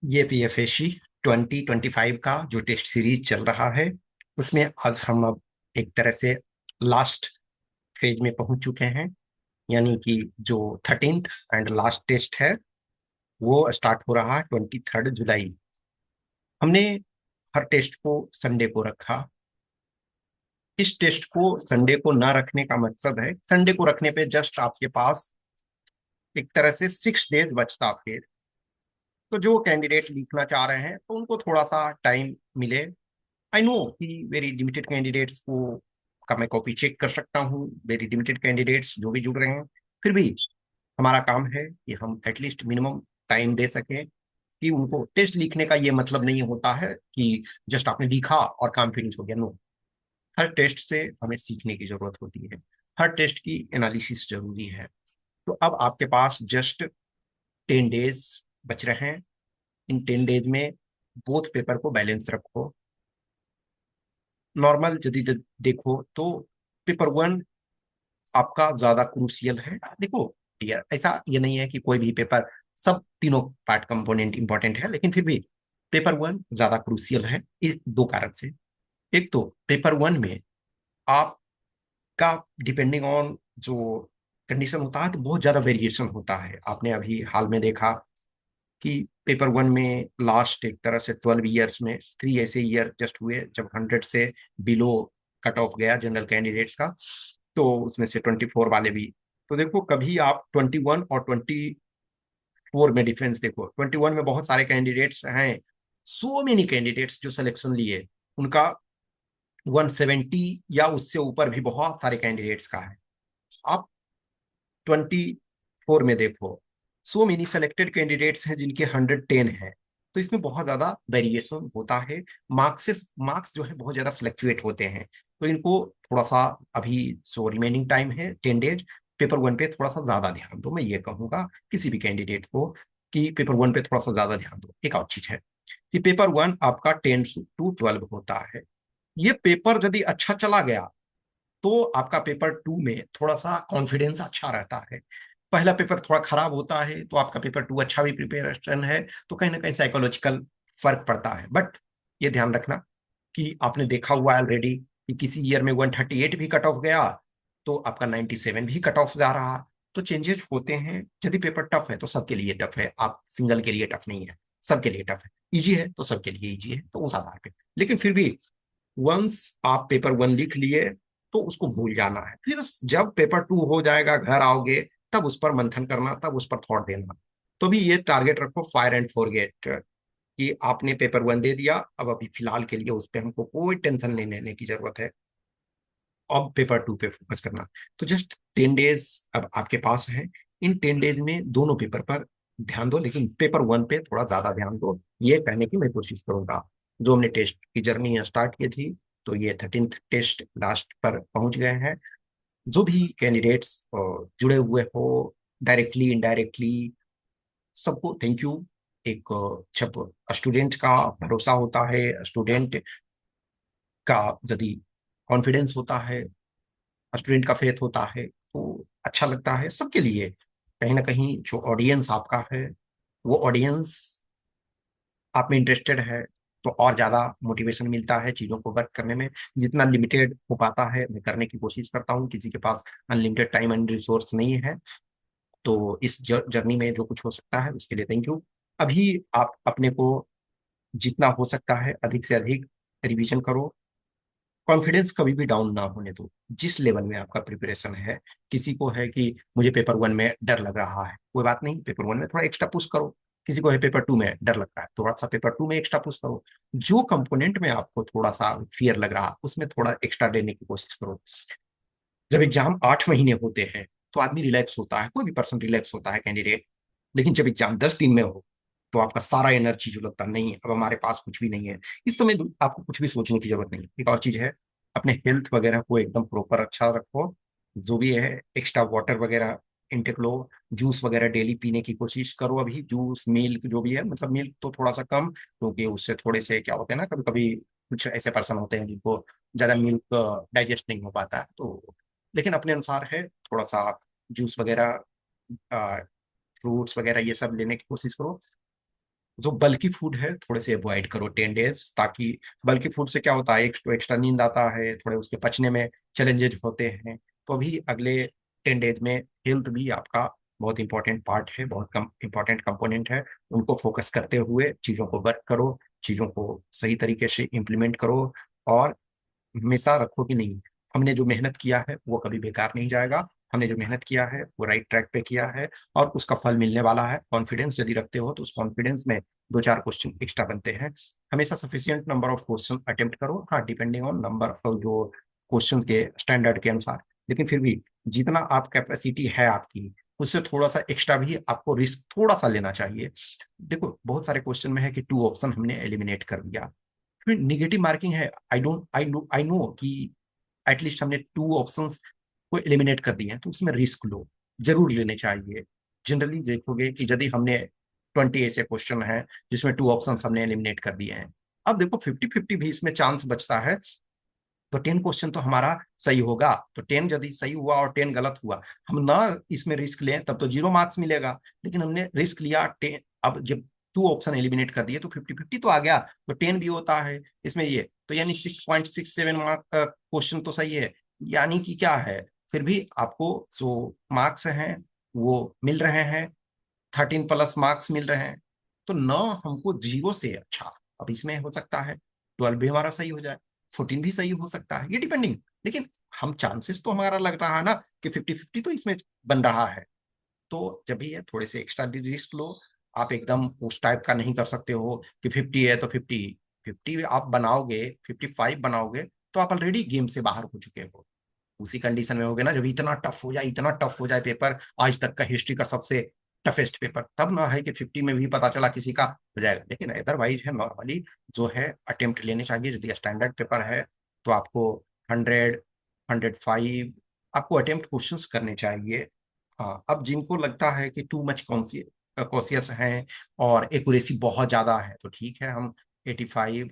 ये पीएफएसी 2025 का जो टेस्ट सीरीज चल रहा है उसमें आज हम अब एक तरह से लास्ट फेज में पहुंच चुके हैं। यानी कि जो 13th एंड लास्ट टेस्ट है वो स्टार्ट हो रहा है 23 जुलाई। हमने हर टेस्ट को संडे को रखा। इस टेस्ट को संडे को ना रखने का मकसद है, संडे को रखने पे जस्ट आपके पास एक तरह से 6 डेज बचता फिर। तो जो कैंडिडेट लिखना चाह रहे हैं तो उनको थोड़ा सा टाइम मिले। आई नो कि वेरी लिमिटेड कैंडिडेट्स को का मैं कॉपी चेक कर सकता हूँ, वेरी लिमिटेड कैंडिडेट्स जो भी जुड़ रहे हैं। फिर भी हमारा काम है कि हम एटलीस्ट मिनिमम टाइम दे सकें कि उनको टेस्ट लिखने का ये मतलब नहीं होता है कि जस्ट आपने लिखा और काम फिनिश हो गया। नो, हर टेस्ट से हमें सीखने की जरूरत होती है, हर टेस्ट की एनालिसिस जरूरी है। तो अब आपके पास जस्ट 10 डेज बच रहे हैं। इन 10 डेज में बोथ पेपर को बैलेंस रखो। नॉर्मल यदि देखो तो पेपर वन आपका ज्यादा क्रूसियल है। देखो यार, ऐसा ये नहीं है कि कोई भी पेपर सब तीनों पार्ट कंपोनेंट इंपॉर्टेंट है, लेकिन फिर भी पेपर वन ज्यादा क्रूसियल है इस दो कारण से। एक तो पेपर वन में आपका डिपेंडिंग ऑन जो कंडीशन होता है तो बहुत ज्यादा वेरिएशन होता है। आपने अभी हाल में देखा कि पेपर वन में लास्ट एक तरह से 12 ईयर्स में 3 ऐसे ईयर जस्ट हुए जब 100 से बिलो कट ऑफ गया जनरल कैंडिडेट्स का। तो उसमें से 24 वाले भी। तो देखो कभी आप 21 और 24 में डिफरेंस देखो। 21 में बहुत सारे कैंडिडेट्स हैं, सो मेनी कैंडिडेट्स जो सिलेक्शन लिए उनका 170 या उससे ऊपर भी बहुत सारे कैंडिडेट्स का है। आप 24 में देखो, सो मेनी सेलेक्टेड कैंडिडेट्स हैं जिनके 110 है। तो इसमें बहुत ज्यादा वेरिएशन होता है। मार्क्स जो है बहुत ज्यादा फ्लक्चुएट होते हैं। तो इनको थोड़ा सा अभी सो रिमेनिंग टाइम है 10 डेज। पेपर वन पे थोड़ा सा ज्यादा ध्यान दो, मैं ये कहूंगा किसी भी कैंडिडेट को कि पेपर वन पे थोड़ा सा ज्यादा ध्यान दो। एक और चीज है कि पेपर वन आपका 10 to 12 होता है। ये पेपर यदि अच्छा चला गया तो आपका पेपर टू में थोड़ा सा कॉन्फिडेंस अच्छा रहता है। पहला पेपर थोड़ा खराब होता है तो आपका पेपर टू अच्छा भी प्रिपरेशन है तो कहीं ना कहीं साइकोलॉजिकल फर्क पड़ता है। बट ये ध्यान रखना कि आपने देखा हुआ ऑलरेडी कि किसी ईयर में 138 भी कट ऑफ गया तो आपका 97 भी कट ऑफ जा रहा। तो चेंजेस होते हैं। यदि पेपर टफ है तो सबके लिए टफ है, आप सिंगल के लिए टफ नहीं है, सबके लिए टफ है। इजी है तो सबके लिए इजी है, तो उस आधार पे। लेकिन फिर भी वंस आप पेपर वन लिख लिए तो उसको भूल जाना है। फिर जब पेपर टू हो जाएगा घर आओगे तब उस पर मंथन करना, तब उस पर थॉट देना। तो भी ये टारगेट रखो, फायर एंड फॉरगेट, कि आपने पेपर वन दे दिया, अब अभी फिलहाल के लिए उस पर हमको कोई टेंशन नहीं लेने की जरूरत है। अब पेपर टू पे फोकस करना। तो जस्ट 10 डेज अब आपके पास है। इन 10 डेज में दोनों पेपर पर ध्यान दो, लेकिन पेपर वन पे थोड़ा ज्यादा ध्यान दो, ये कहने की मैं कोशिश करूंगा। जो हमने टेस्ट की जर्नी स्टार्ट की थी तो ये 13th टेस्ट लास्ट पर पहुंच गए हैं। जो भी कैंडिडेट्स जुड़े हुए हो डायरेक्टली इनडायरेक्टली, सबको थैंक यू। एक जब स्टूडेंट का भरोसा होता है, स्टूडेंट का यदि कॉन्फिडेंस होता है, स्टूडेंट का फेथ होता है तो अच्छा लगता है सबके लिए। कहीं ना कहीं जो ऑडियंस आपका है वो ऑडियंस आप में इंटरेस्टेड है तो और ज्यादा मोटिवेशन मिलता है चीजों को वर्क करने में। जितना लिमिटेड हो पाता है मैं करने की कोशिश करता हूँ, किसी के पास अनलिमिटेड टाइम एंड रिसोर्स नहीं है। तो इस जर्नी में जो कुछ हो सकता है उसके लिए थैंक यू। अभी आप अपने को जितना हो सकता है अधिक से अधिक रिवीजन करो। कॉन्फिडेंस कभी भी डाउन ना होने दो जिस लेवल में आपका प्रिपरेशन है। किसी को है कि मुझे पेपर वन में डर लग रहा है, कोई बात नहीं, पेपर वन में थोड़ा एक्स्ट्रा पुश करो। किसी को है पेपर टू में डर लगता है, थोड़ा सा पेपर टू में एक्स्ट्रा पुश करो। जो कंपोनेंट में आपको थोड़ा सा फियर लग रहा उसमें थोड़ा एक्स्ट्रा देने की कोशिश करो। जब एग्जाम 8 महीने होते हैं तो आदमी रिलैक्स होता है, कोई भी पर्सन रिलैक्स होता है कैंडिडेट। लेकिन जब एग्जाम 10 दिन में हो तो आपका सारा एनर्जी जो लगता नहीं है अब हमारे पास कुछ भी नहीं है, इस समय आपको कुछ भी सोचने की जरूरत नहीं है। एक और चीज है, अपने हेल्थ वगैरह को एकदम प्रॉपर अच्छा रखो। जो भी है एक्स्ट्रा वाटर वगैरह इनटेक लो। जूस वगैरह डेली पीने की कोशिश करो। अभी जूस मिल्क जो भी है, मतलब मिल्क तो थोड़ा सा कम, क्योंकि उससे थोड़े से क्या होते हैं ना, कभी कभी कुछ ऐसे पर्सन होते हैं जिनको ज्यादा मिल्क डाइजेस्ट नहीं हो पाता है। तो लेकिन अपने अनुसार है, थोड़ा सा जूस वगैरह, फ्रूट्स वगैरह ये सब लेने की कोशिश करो। जो बल्कि फूड है थोड़े से अवॉइड करो 10 डेज, ताकि बल्कि फूड से क्या होता है, एक तो एक्स्ट्रा नींद आता है, थोड़े उसके पचने में चैलेंजेस होते हैं। तो अभी अगले 10 डेज में हेल्थ भी आपका बहुत इंपॉर्टेंट पार्ट है, बहुत कम इंपॉर्टेंट कंपोनेंट है। उनको फोकस करते हुए चीज़ों को वर्क करो, चीज़ों को सही तरीके से इम्प्लीमेंट करो, और हमेशा रखो कि नहीं, हमने जो मेहनत किया है वो कभी बेकार नहीं जाएगा, हमने जो मेहनत किया है वो राइट ट्रैक पे किया है, और उसका फल मिलने वाला है। कॉन्फिडेंस यदि रखते हो तो उस कॉन्फिडेंस में दो चार क्वेश्चन एक्स्ट्रा बनते हैं। हमेशा sufficient number of question attempt करो, हाँ डिपेंडिंग ऑन नंबर ऑफ जो क्वेश्चन के स्टैंडर्ड के अनुसार, लेकिन फिर भी जितना आप कैपेसिटी है आपकी, उससे थोड़ा सा एक्स्ट्रा भी आपको रिस्क थोड़ा सा लेना चाहिए। देखो बहुत सारे क्वेश्चन में है कि 2 ऑप्शन हमने एलिमिनेट कर दिया, फिर निगेटिव मार्किंग है, आई नो कि एटलीस्ट हमने 2 ऑप्शंस को एलिमिनेट कर दिए हैं, तो उसमें रिस्क लो, जरूर लेने चाहिए। जनरली देखोगे कि यदि हमने 20 ऐसे क्वेश्चन है जिसमें 2 ऑप्शंस हमने एलिमिनेट कर दिए हैं, अब देखो 50-50 भी इसमें चांस बचता है, तो 10 क्वेश्चन तो हमारा सही होगा, तो 10 यदि सही हुआ और 10 गलत हुआ, हम ना इसमें रिस्क लें तब तो 0 मार्क्स मिलेगा। लेकिन हमने रिस्क लिया 10, अब जब 2 ऑप्शन एलिमिनेट कर दिए तो 50-50 तो आ गया, तो 10 भी होता है इसमें ये, तो यानी 6.67 मार्क क्वेश्चन तो सही है। यानी कि क्या है, फिर भी आपको जो मार्क्स हैं वो मिल रहे हैं, 13+ मार्क्स मिल रहे हैं। तो न हमको 0 से अच्छा, अब इसमें हो सकता है 12 भी हमारा सही हो जाए, 14 भी सही हो सकता है, ये डिपेंडिंग। लेकिन हम चांसेस तो हमारा लग रहा है ना कि 50-50 तो इसमें बन रहा है। तो जब भी है थोड़े से एक्स्ट्रा रिस्क लो, आप एकदम उस टाइप का नहीं कर सकते हो कि 50 है तो 50, 50 आप बनाओगे, 55 बनाओगे तो आप ऑलरेडी गेम से बाहर हो चुके हो। उसी कंडीशन में हो गए ना जब इतना टफ हो जाए, इतना टफ हो जाए पेपर, आज तक का हिस्ट्री का सबसे टफेस्ट पेपर, तब ना है कि 50 में भी पता चला किसी का हो जाएगा। लेकिन अदरवाइज है नॉर्मली जो है अटेम्प्ट लेने चाहिए, यदि स्टैंडर्ड पेपर है तो आपको 100, 105 आपको अटेम्प्ट क्वेश्चंस करने चाहिए। हाँ, अब जिनको लगता है कि टू मच कॉन्सियस हैं और एक्यूरेसी बहुत ज्यादा है, तो ठीक है, हम 85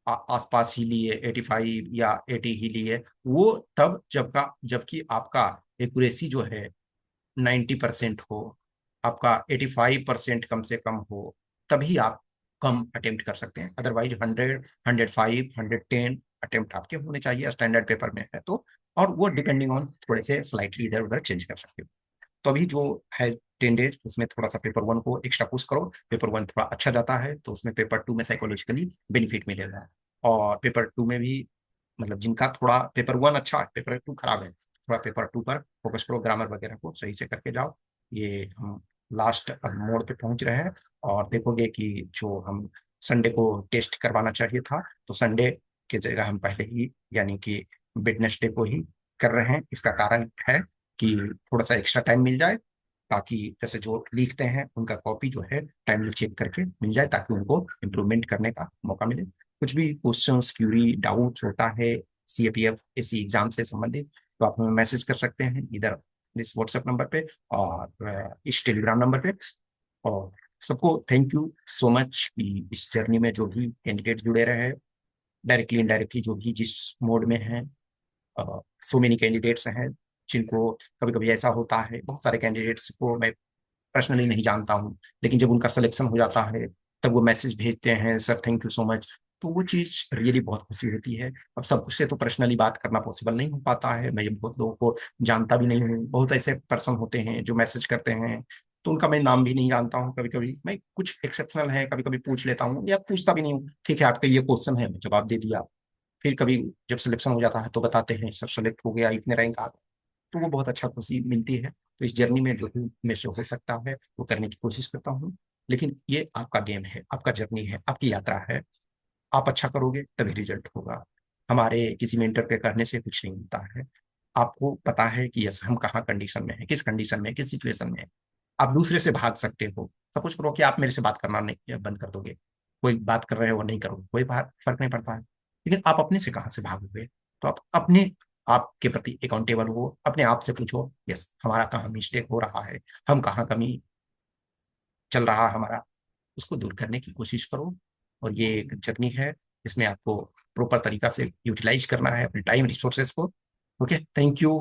आसपास ही लिए, 85 या 80 ही लिए, वो तब जबकि आपका एक्यूरेसी जो है 90% हो, आपका 85% कम से कम हो, तभी आप कम अटेम्प्ट कर सकते हैं। अदरवाइज 100, 105, 110 अटेम्प्ट आपके होने चाहिए स्टैंडर्ड पेपर में है तो, और वो डिपेंडिंग ऑन थोड़े से स्लाइटली इधर उधर चेंज कर सकते हो। तो अभी जो है 10 डेज, उसमें थोड़ा सा पेपर 1 को एक्स्ट्रा पुश करो, पेपर 1 थोड़ा अच्छा जाता है तो उसमें पेपर 2 में साइकोलॉजिकली बेनिफिट मिलेगा। और पेपर 2 में भी मतलब जिनका थोड़ा पेपर 1 अच्छा है, पेपर 2 खराब है, थोड़ा पेपर 2 पर फोकस करो, ग्रामर वगैरह को सही से करके जाओ। ये हम लास्ट अब मोड पे पहुंच रहे हैं, और देखोगे कि जो हम संडे को टेस्ट करवाना चाहिए था, तो संडे की जगह हम पहले ही यानी कि वेडनेसडे को ही कर रहे हैं। इसका कारण है कि थोड़ा सा एक्स्ट्रा टाइम मिल जाए, ताकि जैसे जो लिखते हैं उनका कॉपी जो है टाइमली चेक करके मिल जाए, ताकि उनको इम्प्रूवमेंट करने का मौका मिले। कुछ भी क्वेश्चंस क्यूरी डाउट्स होता है सीएपीएफ इसी एग्जाम से संबंधित, तो आप हमें मैसेज कर सकते हैं इधर इस व्हाट्सएप नंबर पे और इस टेलीग्राम नंबर पे। और सबको थैंक यू सो मच कि इस जर्नी में जो भी कैंडिडेट जुड़े रहे, डायरेक्टली इनडायरेक्टली जो भी जिस मोड में है, सो मेनी कैंडिडेट्स हैं जिनको कभी कभी ऐसा होता है, बहुत सारे कैंडिडेट्स को मैं पर्सनली नहीं जानता हूँ, लेकिन जब उनका सिलेक्शन हो जाता है तब वो मैसेज भेजते हैं, sir thank you so much. तो वो चीज़ रियली बहुत खुशी होती है। अब सबसे तो पर्सनली बात करना पॉसिबल नहीं हो पाता है, मैं ये बहुत लोगों को जानता भी नहीं हूँ, बहुत ऐसे पर्सन होते हैं जो मैसेज करते हैं, तो उनका मैं नाम भी नहीं जानता हूँ। कभी कभी मैं कुछ एक्सेप्शनल है, कभी कभी पूछ लेता हूँ या पूछता भी नहीं हूँ, ठीक है आपका ये क्वेश्चन है, मैं जवाब दे दिया। फिर कभी जब सिलेक्शन हो जाता है तो बताते हैं सर सेलेक्ट हो गया, इतने रैंक आ गए, तो वो बहुत अच्छा खुशी मिलती है। तो इस जर्नी में जो भी मेरे से हो सकता है वो करने की कोशिश करता हूँ। लेकिन ये आपका गेम है, आपका जर्नी है, आपकी यात्रा है, आप अच्छा करोगे तभी रिजल्ट होगा। हमारे किसी मेंटर के करने से कुछ नहीं होता है। आपको पता है कि यस हम कहाँ कंडीशन में है, किस कंडीशन में, किस सिचुएशन में है। आप दूसरे से भाग सकते हो, सपोज करो कि आप मेरे से बात करना नहीं बंद कर दोगे, कोई बात कर रहे हो नहीं करोगे, कोई फर्क नहीं पड़ता है। लेकिन आप अपने से कहाँ से भागोगे, तो आप अपने आप के प्रति अकाउंटेबल हो, अपने आप से पूछो यस हमारा कहाँ मिस्टेक हो रहा है, हम कहाँ कमी चल रहा है हमारा, उसको दूर करने की कोशिश करो। और ये एक जर्नी है, इसमें आपको प्रॉपर तरीका से यूटिलाइज करना है अपने टाइम रिसोर्सेज को। Okay, thank you.